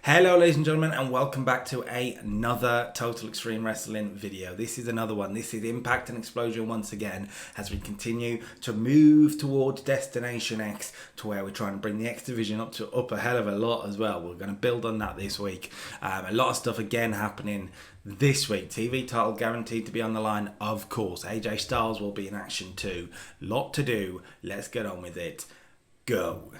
Hello ladies and gentlemen, and welcome back to another Total Extreme Wrestling video. This is another one. This is Impact and Explosion once again as we continue to move towards Destination X, to where we're trying to bring the X Division up a hell of a lot as well. We're going to build on that this week. A lot of stuff again happening this week. TV title guaranteed to be on the line, of course. AJ Styles will be in action too. Lot to do. Let's get on with it. Go.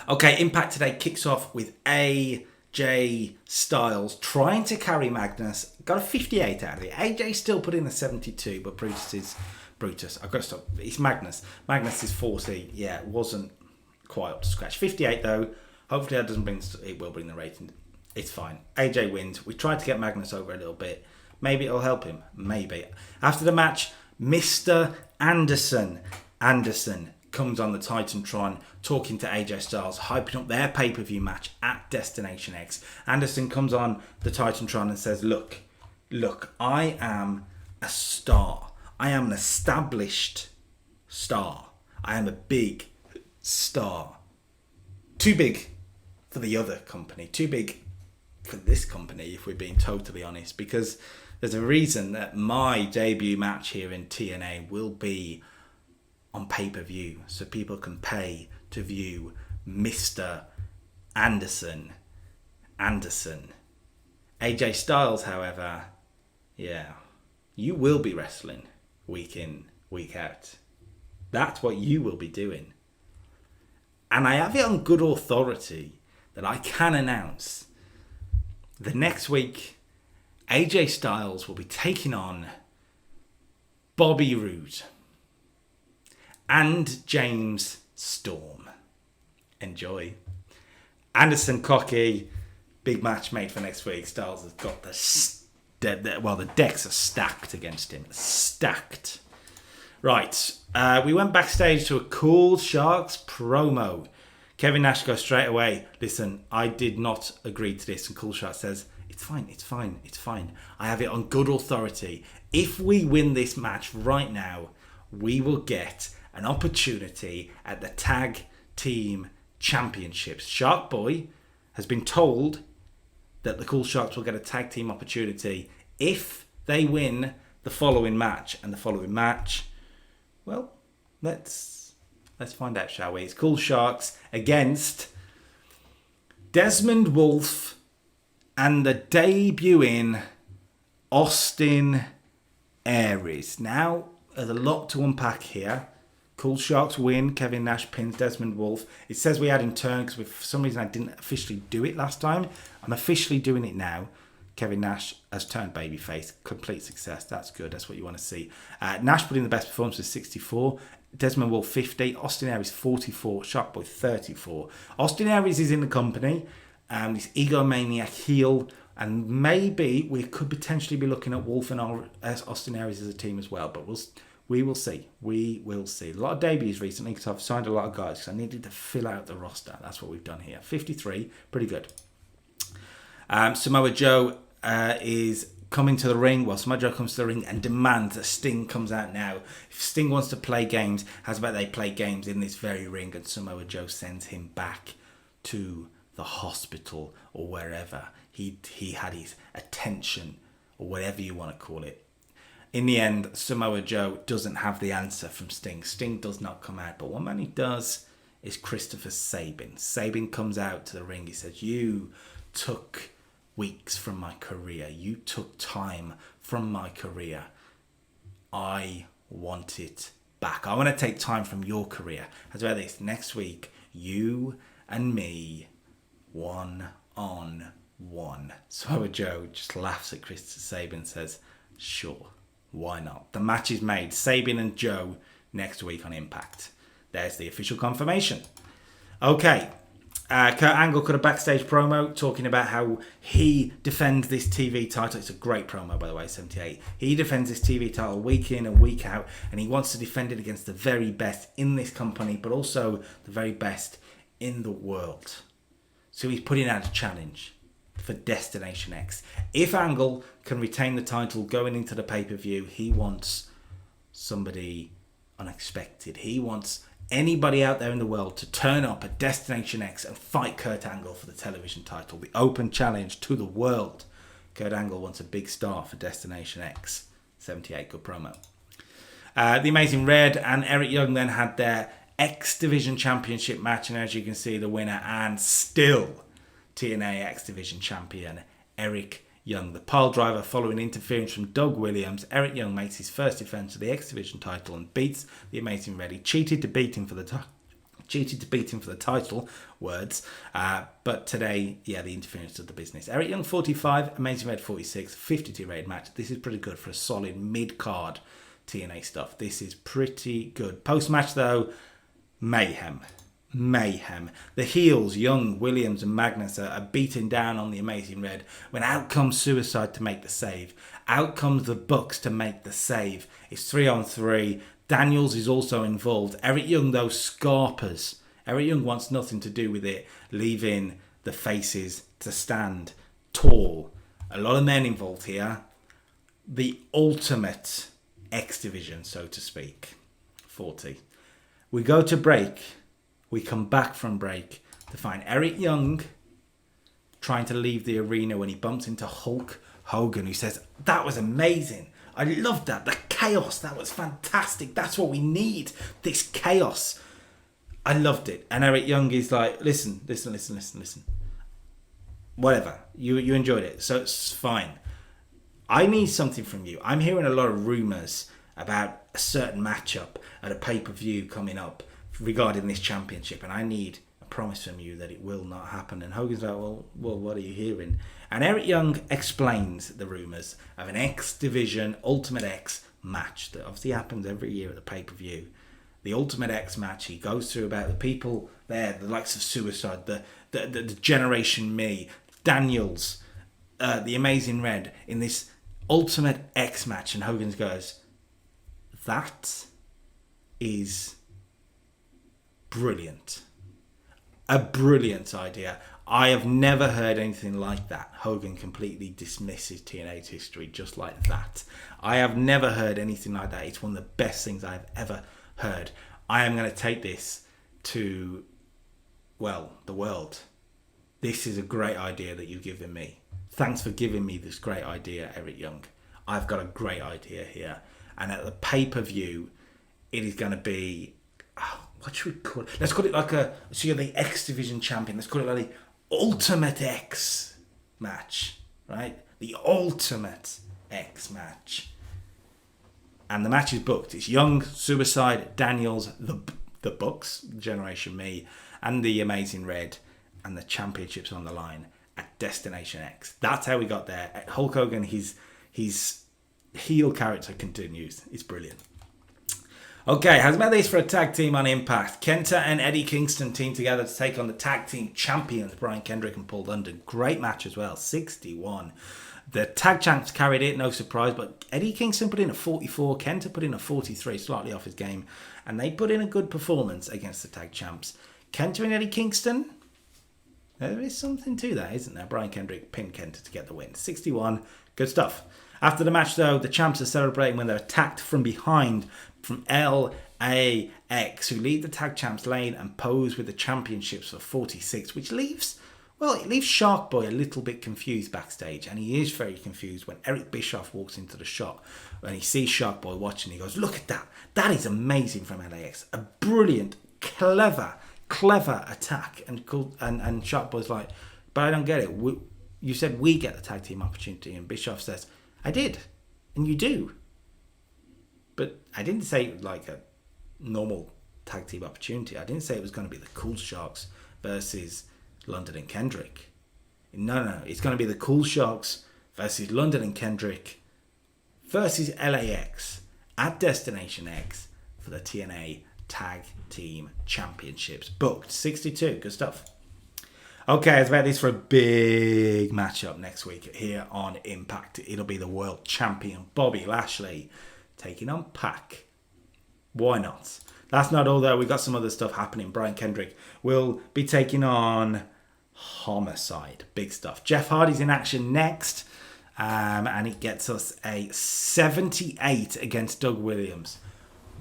Okay, Impact today kicks off with AJ Styles trying to carry Magnus. Got a 58 out of it. AJ still put in a 72, but Brutus is Brutus. I've got to stop. It's Magnus. Magnus is 40. Yeah, it wasn't quite up to scratch. 58 though. Hopefully that doesn't bring. It will bring the rating. It's fine. AJ wins. We tried to get Magnus over a little bit. Maybe it'll help him. Maybe. After the match, Mr. Anderson comes on the Titantron talking to AJ Styles, hyping up their pay-per-view match at Destination X. Anderson comes on the Titantron and says, look, I am a star. I am an established star. I am a big star. Too big for the other company. Too big for this company, if we're being totally honest, because there's a reason that my debut match here in TNA will be on pay-per-view, so people can pay to view Mr. Anderson. AJ Styles, however, yeah, you will be wrestling week in, week out. That's what you will be doing. And I have it on good authority that I can announce the next week AJ Styles will be taking on Bobby Roode and James Storm. Enjoy. Anderson cocky. Big match made for next week. Styles has got the decks are stacked against him. Stacked. Right. We went backstage to a Cool Sharks promo. Kevin Nash goes straight away. Listen, I did not agree to this. And Cool Sharks says, it's fine. I have it on good authority. If we win this match right now, we will get an opportunity at the Tag Team Championships. Shark Boy has been told that the Cool Sharks will get a tag team opportunity if they win the following match. And the following match, well, let's find out, shall we? It's Cool Sharks against Desmond Wolfe and the debuting Austin Aries. Now, there's a lot to unpack here. Cool Sharks win. Kevin Nash pins Desmond Wolfe. It says we had in turn because for some reason I didn't officially do it last time. I'm officially doing it now. Kevin Nash has turned babyface. Complete success. That's good. That's what you want to see. Nash put in the best performance with 64. Desmond Wolfe 50. Austin Aries 44. Shark Boy 34. Austin Aries is in the company. He's egomaniac heel. And maybe we could potentially be looking at Wolfe and Austin Aries as a team as well. But we will see. We will see. A lot of debuts recently because I've signed a lot of guys because I needed to fill out the roster. That's what we've done here. 53. Pretty good. Samoa Joe is coming to the ring. Well, Samoa Joe comes to the ring and demands that Sting comes out now. If Sting wants to play games, how's about they play games in this very ring? And Samoa Joe sends him back to the hospital or wherever he had his attention or whatever you want to call it. In the end, Samoa Joe doesn't have the answer from Sting. Sting does not come out. But one man he does is Christopher Sabin. Sabin comes out to the ring. He says, you took weeks from my career. You took time from my career. I want it back. I want to take time from your career. How's about this? Next week, you and me, one-on-one. Samoa Joe just laughs at Christopher Sabin and says, sure. Why not? The match is made. Sabin and Joe next week on Impact. There's the official confirmation. Okay. Kurt Angle cut a backstage promo talking about how he defends this TV title. It's a great promo, by the way, 78. He defends this TV title week in and week out, and he wants to defend it against the very best in this company, but also the very best in the world. So he's putting out a challenge for Destination X. If Angle can retain the title going into the pay-per-view, he wants somebody unexpected. He wants anybody out there in the world to turn up at Destination X and fight Kurt Angle for the television title. The open challenge to the world. Kurt Angle wants a big star for Destination X. 78, good promo. The Amazing Red and Eric Young then had their X Division Championship match, and as you can see, the winner and still TNA X Division Champion Eric Young. The pile driver following interference from Doug Williams. Eric Young makes his first defense of the X Division title and beats the Amazing Red. He cheated to beat him for the title. Words. But today, the interference of the business. Eric Young 45, Amazing Red 46, 52 rated match. This is pretty good for a solid mid-card TNA stuff. This is pretty good. Post-match though, mayhem. The heels, Young, Williams and Magnus are beaten down on the Amazing Red when out comes Suicide to make the save. Out comes the Bucks to make the save. It's 3-on-3. Daniels is also involved. Eric Young, though, scarpers. Eric Young wants nothing to do with it, leaving the faces to stand tall. A lot of men involved here. The ultimate X Division, so to speak. 40. We go to break. We come back from break to find Eric Young trying to leave the arena when he bumps into Hulk Hogan, who says, "That was amazing. I loved that. The chaos. That was fantastic. That's what we need. This chaos. I loved it." And Eric Young is like, listen. Whatever. You enjoyed it, so it's fine. I need something from you. I'm hearing a lot of rumours about a certain matchup at a pay-per-view coming up regarding this championship, and I need a promise from you that it will not happen. And Hogan's like, well, what are you hearing? And Eric Young explains the rumours of an X Division Ultimate X match that obviously happens every year at the pay-per-view. The Ultimate X match, he goes through about the people there, the likes of Suicide, the Generation Me, Daniels, the Amazing Red, in this Ultimate X match. And Hogan goes, that is brilliant. A brilliant idea. I have never heard anything like that. Hogan completely dismisses TNA's history just like that. I have never heard anything like that. It's one of the best things I've ever heard. I am going to take this to, the world. This is a great idea that you've given me. Thanks for giving me this great idea, Eric Young. I've got a great idea here. And at the pay-per-view, it is going to be, what should we call it? Let's call it so you're the X Division champion. Let's call it like the Ultimate X match, right? The Ultimate X match. And the match is booked. It's Young, Suicide, Daniels, the Bucks, Generation Me, and the Amazing Red, and the championships on the line at Destination X. That's how we got there. Hulk Hogan, his heel character continues. It's brilliant. Okay, has met this for a tag team on Impact. Kenta and Eddie Kingston team together to take on the tag team champions, Brian Kendrick and Paul London. Great match as well, 61. The tag champs carried it, no surprise, but Eddie Kingston put in a 44, Kenta put in a 43, slightly off his game, and they put in a good performance against the tag champs. Kenta and Eddie Kingston, there is something to that, isn't there? Brian Kendrick pinned Kenta to get the win. 61, good stuff. After the match, though, the champs are celebrating when they're attacked from behind from LAX, who leave the tag champs lane and pose with the championships for 46, which leaves Shark Boy a little bit confused backstage, and he is very confused when Eric Bischoff walks into the shop and he sees Shark Boy watching. He goes, "Look at that! That is amazing from LAX. A brilliant, clever attack." And Shark Boy's like, "But I don't get it. You said we get the tag team opportunity," and Bischoff says, "I did, and you do. But I didn't say it like a normal tag team opportunity. I didn't say it was going to be the Cool Sharks versus London and Kendrick. No. It's going to be the Cool Sharks versus London and Kendrick versus LAX at Destination X for the TNA Tag Team Championships. Booked 62. Good stuff. Okay, I was about this for a big matchup next week here on Impact. It'll be the world champion Bobby Lashley taking on Pac. Why not? That's not all though. We've got some other stuff happening. Brian Kendrick will be taking on Homicide. Big stuff. Jeff Hardy's in action next. And it gets us a 78 against Doug Williams.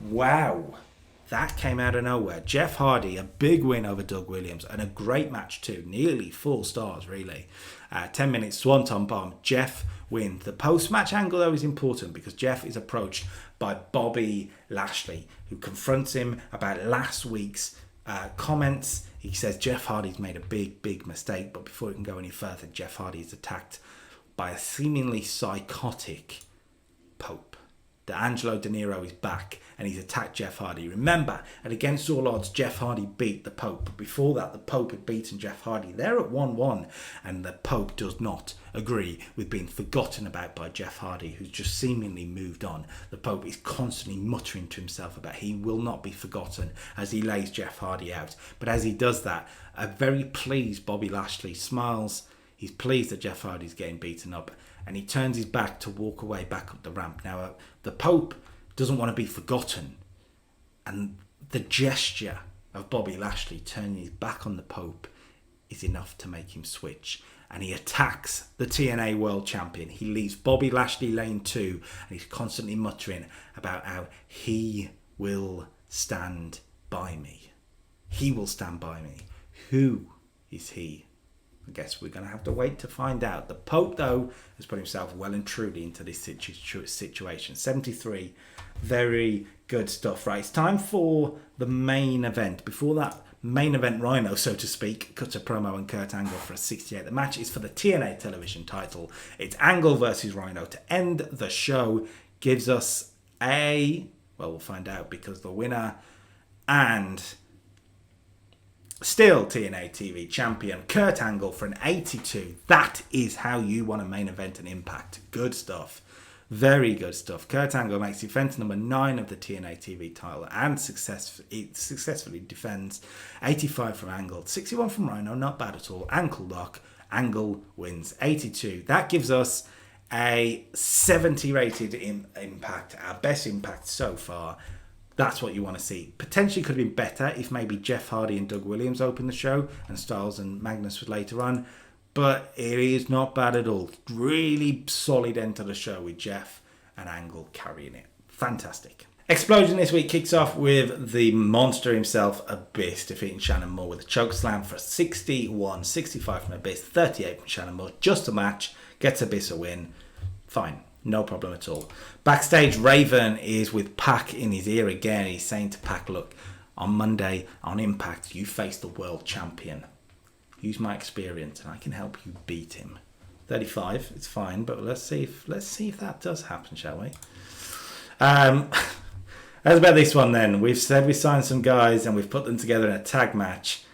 Wow. That came out of nowhere. Jeff Hardy, a big win over Doug Williams, and a great match too. Nearly 4 stars, really. 10 minutes swanton bomb. Jeff wins. The post-match angle, though, is important because Jeff is approached by Bobby Lashley, who confronts him about last week's comments. He says Jeff Hardy's made a big mistake, but before he can go any further, Jeff Hardy is attacked by a seemingly psychotic Pope. D'Angelo De Niro is back and he's attacked Jeff Hardy. Remember, at Against All Odds, Jeff Hardy beat the Pope. But before that, the Pope had beaten Jeff Hardy. They're at 1-1 and the Pope does not agree with being forgotten about by Jeff Hardy, who's just seemingly moved on. The Pope is constantly muttering to himself about he will not be forgotten as he lays Jeff Hardy out. But as he does that, a very pleased Bobby Lashley smiles. He's pleased that Jeff Hardy's getting beaten up and he turns his back to walk away back up the ramp. Now, the Pope doesn't want to be forgotten. And the gesture of Bobby Lashley turning his back on the Pope is enough to make him switch. And he attacks the TNA World Champion. He leaves Bobby Lashley lane 2 and he's constantly muttering about how he will stand by me. He will stand by me. Who is he? I guess we're going to have to wait to find out. The Pope, though, has put himself well and truly into this situation. 73, very good stuff. Right, it's time for the main event. Before that, main event Rhino, so to speak, cuts a promo and Kurt Angle for a 68. The match is for the TNA television title. It's Angle versus Rhino. To end the show, gives us we'll find out because the winner and still TNA TV champion Kurt Angle for an 82. That is how you want a main event and Impact. Good stuff. Very good stuff. Kurt Angle makes defense number 9 of the TNA TV title and successfully defends. 85 from Angle, 61 from Rhino, not bad at all. Ankle lock. Angle wins. 82. That gives us a 70 rated Impact, our best Impact so far. That's what you want to see. Potentially could have been better if maybe Jeff Hardy and Doug Williams opened the show and Styles and Magnus was later on. But it is not bad at all. Really solid end to the show with Jeff and Angle carrying it. Fantastic. Explosion this week kicks off with the monster himself, Abyss, defeating Shannon Moore with a choke slam for 61, 65 from Abyss, 38 from Shannon Moore. Just a match. Gets Abyss a win. Fine. No problem at all. Backstage, Raven is with Pac in his ear again. He's saying to Pac, look, on Monday, on Impact, you face the world champion. Use my experience and I can help you beat him. 35, it's fine, but let's see if that does happen, shall we? As about this one then, we've said we signed some guys and we've put them together in a tag match.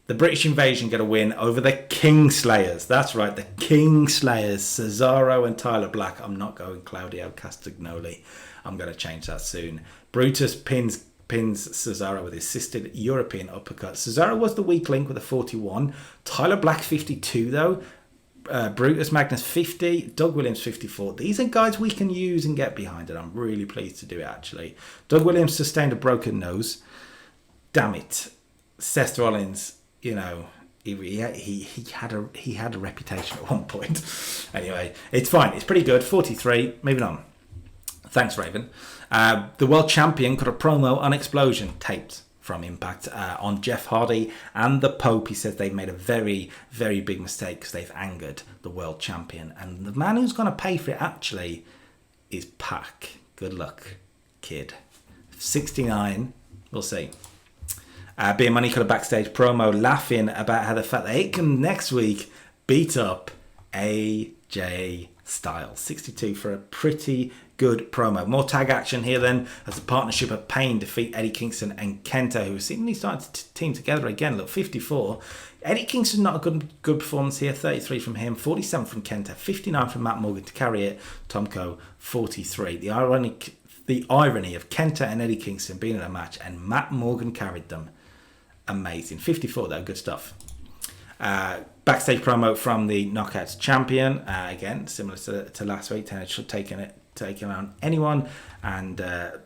The British Invasion get a win over the Kingslayers. That's right, the Kingslayers. Cesaro and Tyler Black. I'm not going Claudio Castagnoli. I'm going to change that soon. Brutus pins Cesaro with his assisted European uppercut. Cesaro was the weak link with a 41. Tyler Black 52 though. Brutus Magnus 50. Doug Williams 54. These are guys we can use and get behind, and I'm really pleased to do it actually. Doug Williams sustained a broken nose. Damn it. Seth Rollins, you know, he had a reputation at one point. Anyway, it's fine. It's pretty good. 43. Moving on. Thanks, Raven. The world champion got a promo on Explosion taped from Impact on Jeff Hardy and the Pope. He says they've made a very, very big mistake because they've angered the world champion. And the man who's going to pay for it actually is Pac. Good luck, kid. 69. We'll see. Beer Money cut a backstage promo laughing about how the fact that it can next week beat up AJ Styles. 62 for a pretty good promo. More tag action here then as the partnership of Pain defeat Eddie Kingston and Kenta, who seemingly starting to team together again. Look, 54. Eddie Kingston, not a good performance here. 33 from him, 47 from Kenta, 59 from Matt Morgan to carry it. Tomko, 43. The irony of Kenta and Eddie Kingston being in a match and Matt Morgan carried them. Amazing. 54 though, good stuff. Backstage promo from the Knockouts champion. Again, similar to last week, taking on anyone. And the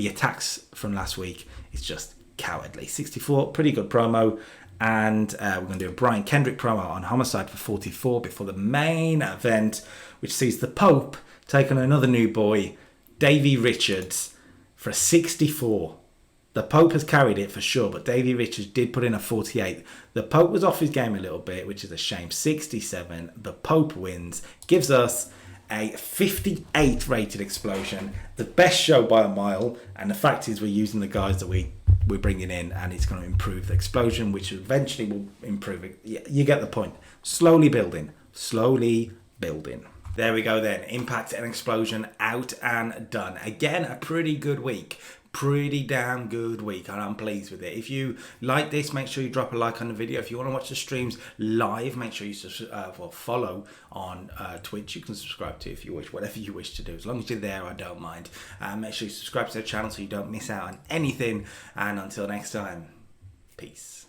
attacks from last week is just cowardly. 64, pretty good promo. And we're going to do a Brian Kendrick promo on Homicide for 44 before the main event, which sees the Pope take on another new boy, Davey Richards, for a 64. The Pope has carried it for sure, but Davey Richards did put in a 48. The Pope was off his game a little bit, which is a shame. 67. The Pope wins, gives us a 58 rated Explosion, the best show by a mile. And the fact is, we're using the guys that we're bringing in, and it's going to improve the Explosion, which eventually will improve it. You get the point. Slowly building. There we go then. Impact and Explosion out and done. Again, a pretty good week. Pretty damn good week, and I'm pleased with it. If you like this, make sure you drop a like on the video. If you want to watch the streams live, make sure you follow on Twitch. You can subscribe to if you wish, whatever you wish to do. As long as you're there, I don't mind. Make sure you subscribe to the channel so you don't miss out on anything. And until next time, peace.